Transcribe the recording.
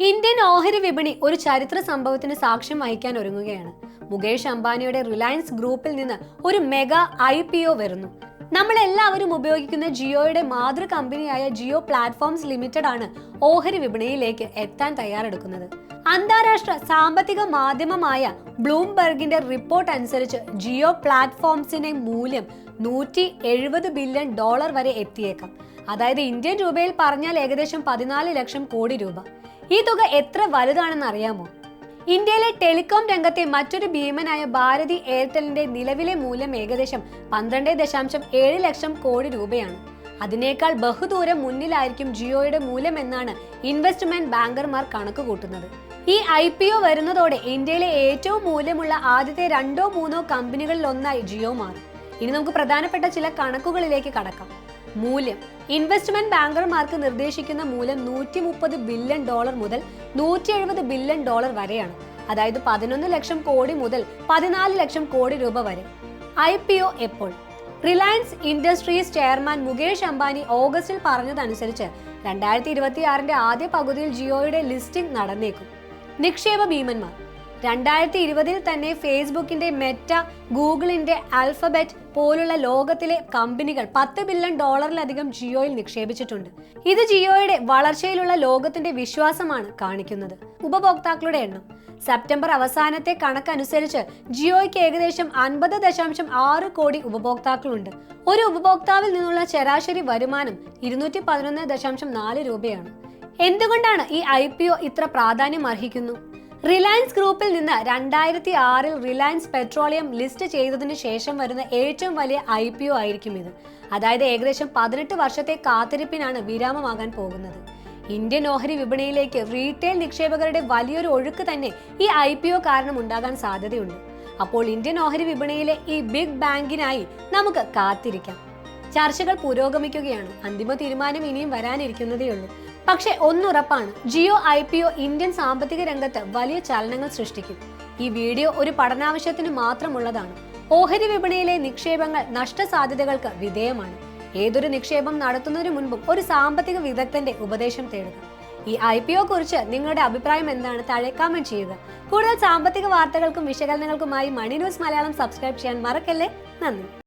Indian ഓഹരി വിപണി ഒരു ചരിത്ര സംഭവത്തിന് സാക്ഷ്യം വഹിക്കാൻ ഒരുങ്ങുകയാണ്. മുകേഷ് അംബാനിയുടെ റിലയൻസ് ഗ്രൂപ്പിൽ നിന്ന് ഒരു മെഗാ IPO വരുന്നു. നമ്മളെല്ലാവരും ഉപയോഗിക്കുന്ന ജിയോയുടെ മാതൃ കമ്പനിയായ ജിയോ പ്ലാറ്റ്ഫോംസ് ലിമിറ്റഡ് ആണ് ഓഹരി വിപണിയിലേക്ക് എത്താൻ തയ്യാറെടുക്കുന്നത്. അന്താരാഷ്ട്ര സാമ്പത്തിക മാധ്യമമായ ബ്ലൂംബെർഗിന്റെ റിപ്പോർട്ട് അനുസരിച്ച് ജിയോ പ്ലാറ്റ്ഫോംസിന്റെ മൂല്യം $170 ബില്യൺ വരെ എത്തിയേക്കാം. അതായത് ഇന്ത്യൻ രൂപയിൽ പറഞ്ഞാൽ ഏകദേശം 14 ലക്ഷം കോടി രൂപ. ഈ തുക എത്ര വലുതാണെന്ന് അറിയാമോ? ഇന്ത്യയിലെ ടെലികോം രംഗത്തെ മറ്റൊരു ഭീമനായ ഭാരതി എയർടെലിന്റെ നിലവിലെ മൂല്യം ഏകദേശം 12.7 ലക്ഷം കോടി രൂപയാണ്. അതിനേക്കാൾ ബഹുദൂരം മുന്നിലായിരിക്കും ജിയോയുടെ മൂല്യം എന്നാണ് ഇൻവെസ്റ്റ്മെന്റ് ബാങ്കർമാർ കണക്ക് കൂട്ടുന്നത്. ഈ IPO വരുന്നതോടെ ഇന്ത്യയിലെ ഏറ്റവും മൂല്യമുള്ള ആദ്യത്തെ 2-3 കമ്പനികളിൽ ഒന്നായി ജിയോ മാറും. ഇനി നമുക്ക് പ്രധാനപ്പെട്ട ചില കണക്കുകളിലേക്ക് കടക്കാം. മൂല്യം. ഇൻവെസ്റ്റ്മെന്റ് ബാങ്കർമാർക്ക് നിർദ്ദേശിക്കുന്ന മൂല്യം $130 ബില്യൺ മുതൽ $170 ബില്യൺ വരെയാണ്. അതായത് 11 ലക്ഷം കോടി മുതൽ 14 ലക്ഷം കോടി രൂപ വരെ. IPO എപ്പോൾ? Reliance industries chairman Mukesh Ambani ഓഗസ്റ്റിൽ പറഞ്ഞതനുസരിച്ച് 2026 ആദ്യ പകുതിയിൽ ജിയോയുടെ ലിസ്റ്റിംഗ് നടന്നേക്കും. നിക്ഷേപ ഭീമന്മാർ. 2020 തന്നെ ഫേസ്ബുക്കിന്റെ മെറ്റ, ഗൂഗിളിന്റെ ആൽഫബറ്റ് പോലുള്ള ലോകത്തിലെ കമ്പനികൾ $10 ബില്യൺ ജിയോയിൽ നിക്ഷേപിച്ചിട്ടുണ്ട്. ഇത് ജിയോയുടെ വളർച്ചയിലുള്ള ലോകത്തിന്റെ വിശ്വാസമാണ് കാണിക്കുന്നത്. ഉപഭോക്താക്കളുടെ എണ്ണം. സെപ്റ്റംബർ അവസാനത്തെ കണക്കനുസരിച്ച് ജിയോയ്ക്ക് ഏകദേശം 50.6 കോടി ഉപഭോക്താക്കളുണ്ട്. ഒരു ഉപഭോക്താവിൽ നിന്നുള്ള ശരാശരി വരുമാനം 211.4 രൂപയാണ്. എന്തുകൊണ്ടാണ് ഈ IPO ഇത്ര പ്രാധാന്യം അർഹിക്കുന്നു? റിലയൻസ് ഗ്രൂപ്പിൽ നിന്ന് 2006 റിലയൻസ് പെട്രോളിയം ലിസ്റ്റ് ചെയ്തതിനു ശേഷം വരുന്ന ഏറ്റവും വലിയ IPO ആയിരിക്കും ഇത്. അതായത് ഏകദേശം 18 വർഷത്തെ കാത്തിരിപ്പിനാണ് വിരാമമാകാൻ പോകുന്നത്. ഇന്ത്യൻ ഓഹരി വിപണിയിലേക്ക് റീറ്റെയിൽ നിക്ഷേപകരുടെ വലിയൊരു ഒഴുക്ക് തന്നെ ഈ IPO കാരണം ഉണ്ടാകാൻ സാധ്യതയുണ്ട്. അപ്പോൾ ഇന്ത്യൻ ഓഹരി വിപണിയിലെ ഈ ബിഗ് ബാങ്കിനായി നമുക്ക് കാത്തിരിക്കാം. ചർച്ചകൾ പുരോഗമിക്കുകയാണ്. അന്തിമ തീരുമാനം ഇനിയും വരാനിരിക്കുന്നതേയുള്ളൂ. പക്ഷെ ഒന്നുറപ്പാണ്, ജിയോ IPO ഇന്ത്യൻ സാമ്പത്തിക രംഗത്ത് വലിയ ചലനങ്ങൾ സൃഷ്ടിക്കും. ഈ വീഡിയോ ഒരു പഠനാവശ്യത്തിന് മാത്രമുള്ളതാണ്. ഓഹരി വിപണിയിലെ നിക്ഷേപങ്ങൾ നഷ്ടസാധ്യതകൾക്ക് വിധേയമാണ്. ഏതൊരു നിക്ഷേപം നടത്തുന്നതിനു മുൻപും ഒരു സാമ്പത്തിക വിദഗ്ധന്റെ ഉപദേശം തേടുക. ഈ IPO കുറിച്ച് നിങ്ങളുടെ അഭിപ്രായം എന്താണ്? താഴെ കമന്റ് ചെയ്യുക. കൂടുതൽ സാമ്പത്തിക വാർത്തകൾക്കും വിശകലനങ്ങൾക്കുമായി മണി ന്യൂസ് മലയാളം സബ്സ്ക്രൈബ് ചെയ്യാൻ മറക്കല്ലേ. നന്ദി.